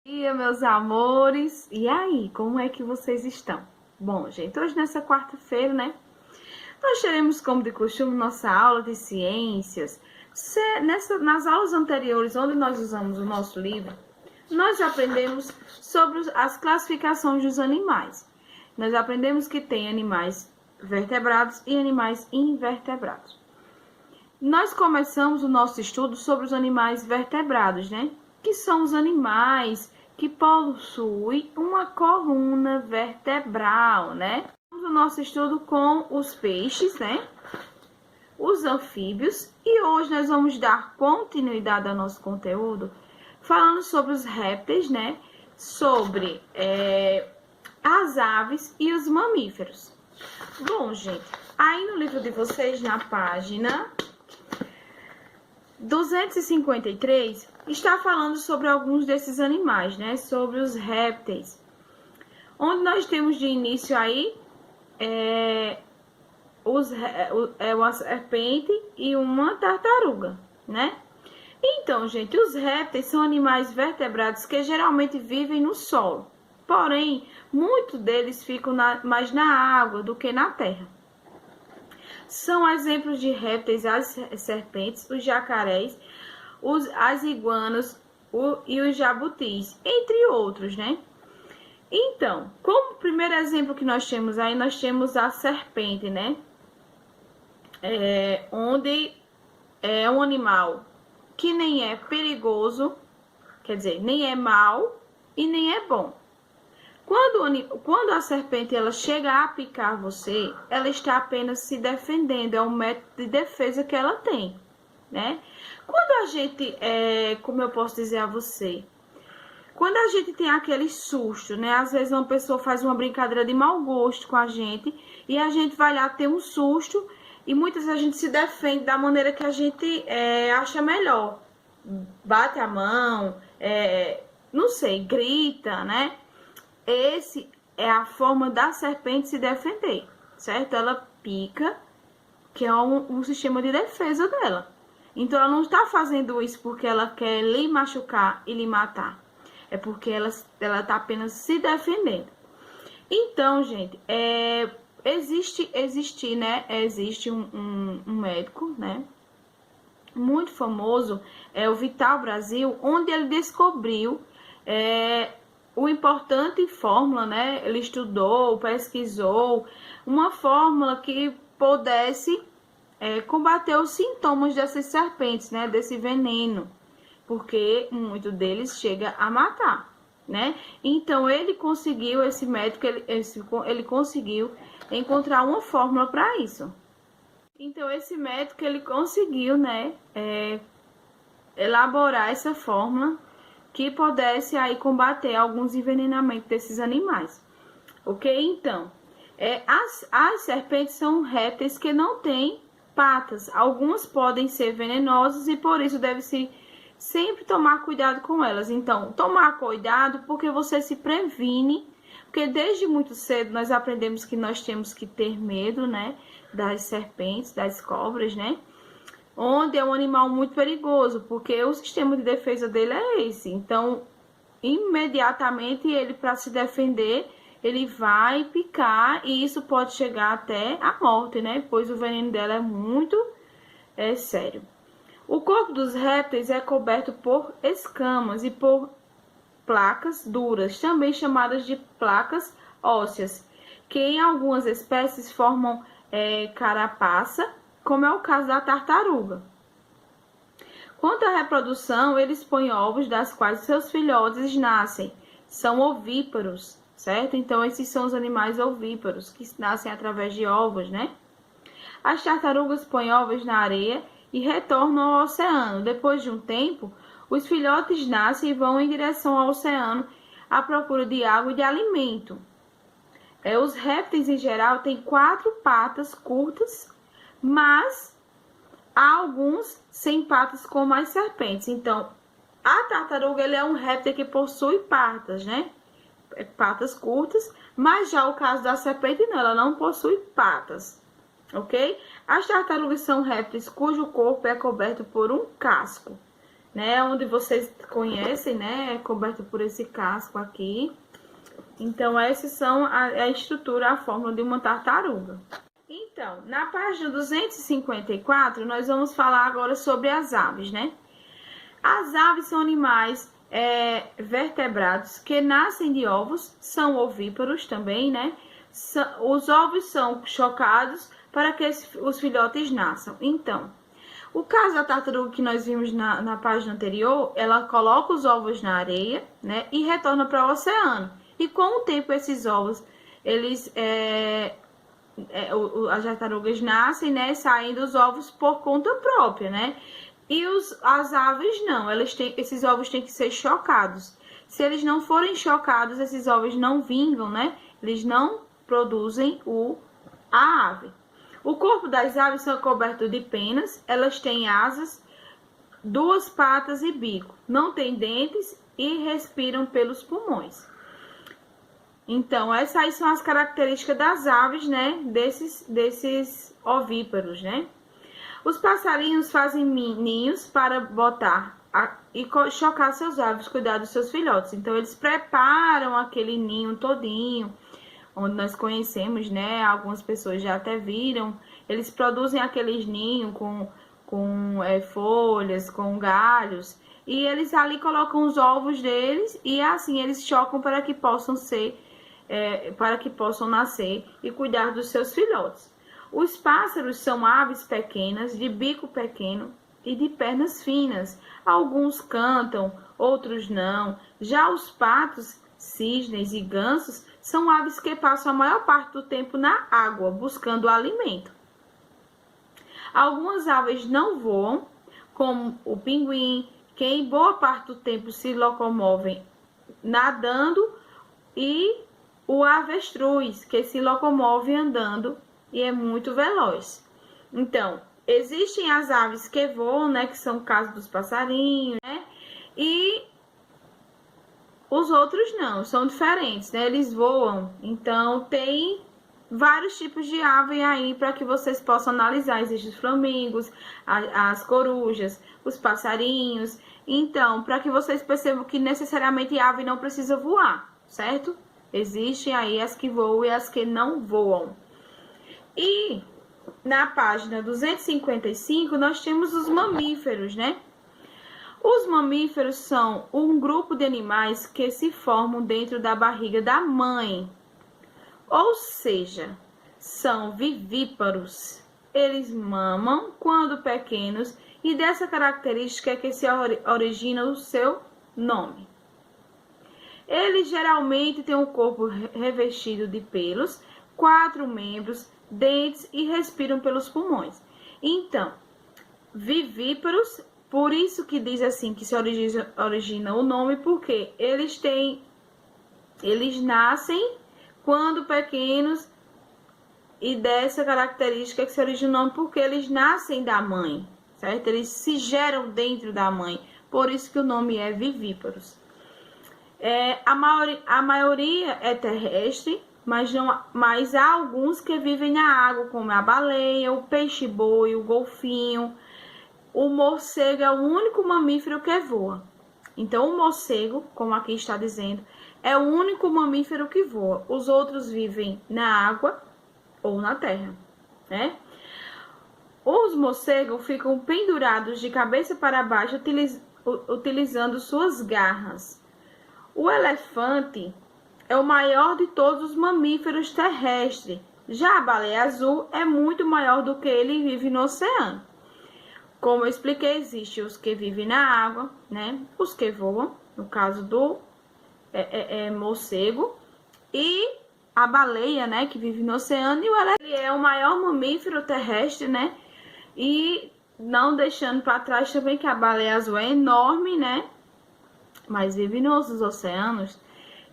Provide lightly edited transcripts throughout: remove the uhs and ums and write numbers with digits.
Bom dia, meus amores! E aí, como é que vocês estão? Bom, gente, hoje nessa quarta-feira, né? Nós teremos, como de costume, nossa aula de ciências. Nas aulas anteriores, onde nós usamos o nosso livro, nós aprendemos sobre as classificações dos animais. Nós aprendemos que tem animais vertebrados e animais invertebrados. Nós começamos o nosso estudo sobre os animais vertebrados, né? Que são os animais que possuem uma coluna vertebral, né? O nosso estudo com os peixes, né? Os anfíbios, e hoje nós vamos dar continuidade ao nosso conteúdo falando sobre os répteis, né? Sobre as aves e os mamíferos. Bom, gente, aí no livro de vocês, na página 253, está falando sobre alguns desses animais, né? Sobre os répteis. Onde nós temos de início aí uma serpente e uma tartaruga, né? Então, gente, os répteis são animais vertebrados que geralmente vivem no solo. Porém, muitos deles ficam mais na água do que na terra. São exemplos de répteis as serpentes, os jacarés, as iguanas e os jabutis, entre outros, né? Então, como primeiro exemplo que nós temos aí, nós temos a serpente, né? Onde é um animal que nem é perigoso, quer dizer, nem é mau e nem é bom. Quando a serpente ela chega a picar você, ela está apenas se defendendo, é um método de defesa que ela tem, né? Quando a gente, como eu posso dizer a você, quando a gente tem aquele susto, né? Às vezes uma pessoa faz uma brincadeira de mau gosto com a gente e a gente vai lá ter um susto e muitas vezes a gente se defende da maneira que a gente acha melhor. Bate a mão, não sei, grita, né? Esse é a forma da serpente se defender, certo? Ela pica, que é um sistema de defesa dela. Então, ela não está fazendo isso porque ela quer lhe machucar e lhe matar. É porque ela está apenas se defendendo. Então, gente, existe um médico, né? Muito famoso, o Vital Brasil, onde ele descobriu uma importante fórmula, né? Ele estudou, pesquisou uma fórmula que pudesse combater os sintomas dessas serpentes, né? Desse veneno, porque muito deles chega a matar, né? Então ele conseguiu, esse médico, ele conseguiu encontrar uma fórmula para isso. Então esse médico ele conseguiu, né? Elaborar essa fórmula que pudesse aí combater alguns envenenamentos desses animais, ok? Então, as serpentes são répteis que não têm patas. Algumas podem ser venenosas e por isso deve-se sempre tomar cuidado com elas. Então, tomar cuidado porque você se previne, porque desde muito cedo nós aprendemos que nós temos que ter medo, né? Das serpentes, das cobras, né? Onde é um animal muito perigoso, porque o sistema de defesa dele é esse. Então, imediatamente ele, para se defender, ele vai picar e isso pode chegar até a morte, né? Pois o veneno dela é muito sério. O corpo dos répteis é coberto por escamas e por placas duras, também chamadas de placas ósseas, que em algumas espécies formam carapaça, como é o caso da tartaruga. Quanto à reprodução, eles põem ovos, das quais seus filhotes nascem. São ovíparos, certo? Então, esses são os animais ovíparos, que nascem através de ovos, né? As tartarugas põem ovos na areia e retornam ao oceano. Depois de um tempo, os filhotes nascem e vão em direção ao oceano à procura de água e de alimento. Os répteis, em geral, têm 4 patas curtas, mas há alguns sem patas como as serpentes. Então, a tartaruga é um réptil que possui patas, né? Patas curtas, mas já o caso da serpente não, ela não possui patas, ok? As tartarugas são répteis cujo corpo é coberto por um casco. né? Onde vocês conhecem, né? É coberto por esse casco aqui. Então, essas são a estrutura, a forma de uma tartaruga. Então, na página 254, nós vamos falar agora sobre as aves, né? As aves são animais vertebrados que nascem de ovos, são ovíparos também, né? Os ovos são chocados para que os filhotes nasçam. Então, o caso da tartaruga que nós vimos na página anterior, ela coloca os ovos na areia, né? E retorna para o oceano. E com o tempo, esses ovos, eles... as tartarugas nascem, né? Saem dos ovos por conta própria, né? E as aves não, esses ovos têm que ser chocados. Se eles não forem chocados, esses ovos não vingam, né? Eles não produzem a ave. O corpo das aves é coberto de penas, elas têm asas, 2 patas e bico. Não têm dentes e respiram pelos pulmões. Então, essas aí são as características das aves, né? Desses ovíparos, né? Os passarinhos fazem ninhos para botar e chocar seus ovos, cuidar dos seus filhotes. Então, eles preparam aquele ninho todinho, onde nós conhecemos, né? Algumas pessoas já até viram. Eles produzem aqueles ninhos com folhas, com galhos. E eles ali colocam os ovos deles e assim eles chocam para que possam nascer e cuidar dos seus filhotes. Os pássaros são aves pequenas, de bico pequeno e de pernas finas. Alguns cantam, outros não. Já os patos, cisnes e gansos são aves que passam a maior parte do tempo na água, buscando alimento. Algumas aves não voam, como o pinguim, que em boa parte do tempo se locomovem nadando, e o avestruz, que se locomove andando e é muito veloz. Então, existem as aves que voam, né, que são o caso dos passarinhos, né, e os outros não, são diferentes, né, eles voam. Então, tem vários tipos de ave aí para que vocês possam analisar. Existem os flamingos, as corujas, os passarinhos. Então, para que vocês percebam que necessariamente a ave não precisa voar, certo? Existem aí as que voam e as que não voam. E na página 255, nós temos os mamíferos, né? Os mamíferos são um grupo de animais que se formam dentro da barriga da mãe. Ou seja, são vivíparos. Eles mamam quando pequenos e dessa característica é que se origina o seu nome. Eles geralmente têm um corpo revestido de pelos, 4 membros, dentes e respiram pelos pulmões. Então, vivíparos, por isso que diz assim que se origina o nome, porque eles nascem quando pequenos e dessa característica que se origina o nome, porque eles nascem da mãe, certo? Eles se geram dentro da mãe, por isso que o nome é vivíparos. A maioria é terrestre, mas há alguns que vivem na água, como a baleia, o peixe-boi, o golfinho. O morcego é o único mamífero que voa. Então, o morcego, como aqui está dizendo, é o único mamífero que voa. Os outros vivem na água ou na terra, né? Os morcegos ficam pendurados de cabeça para baixo, utilizando suas garras. O elefante é o maior de todos os mamíferos terrestres. Já a baleia azul é muito maior do que ele e vive no oceano. Como eu expliquei, existem os que vivem na água, né? Os que voam, no caso do morcego, e a baleia, né? Que vive no oceano. E o elefante ele é o maior mamífero terrestre, né? E não deixando para trás também que a baleia azul é enorme, né? Mas vive nos oceanos.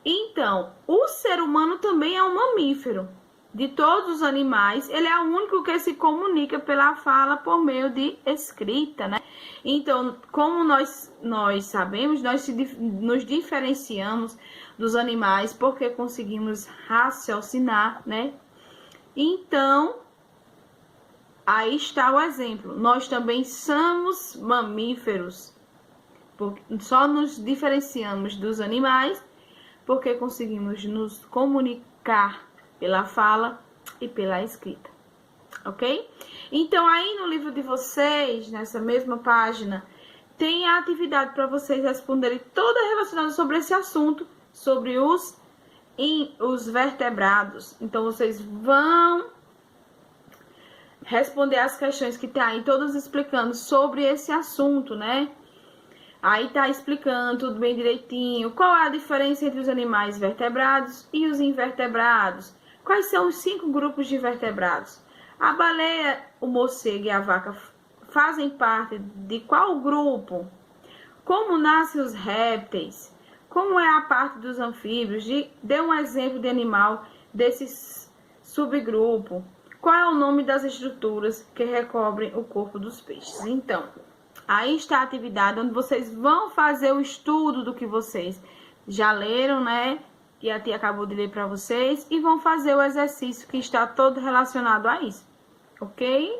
Então, o ser humano também é um mamífero. De todos os animais, ele é o único que se comunica pela fala por meio de escrita, né? Então, como nós sabemos, nós nos diferenciamos dos animais porque conseguimos raciocinar, né? Então, aí está o exemplo. Nós também somos mamíferos. Só nos diferenciamos dos animais porque conseguimos nos comunicar pela fala e pela escrita, ok? Então, aí no livro de vocês, nessa mesma página, tem a atividade para vocês responderem toda relacionada sobre esse assunto, sobre os vertebrados. Então, vocês vão responder as questões que tem aí, todas explicando sobre esse assunto, né? Aí tá explicando tudo bem direitinho. Qual é a diferença entre os animais vertebrados e os invertebrados? Quais são os 5 grupos de vertebrados? A baleia, o morcego e a vaca fazem parte de qual grupo? Como nascem os répteis? Como é a parte dos anfíbios? Dê um exemplo de animal desse subgrupo. Qual é o nome das estruturas que recobrem o corpo dos peixes? Então, aí está a atividade onde vocês vão fazer o estudo do que vocês já leram, né? Que a tia acabou de ler para vocês. E vão fazer o exercício que está todo relacionado a isso, ok?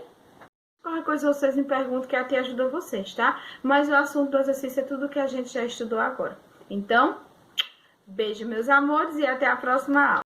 Qualquer coisa vocês me perguntam que a tia ajuda vocês, tá? Mas o assunto do exercício é tudo que a gente já estudou agora. Então, beijo, meus amores, e até a próxima aula.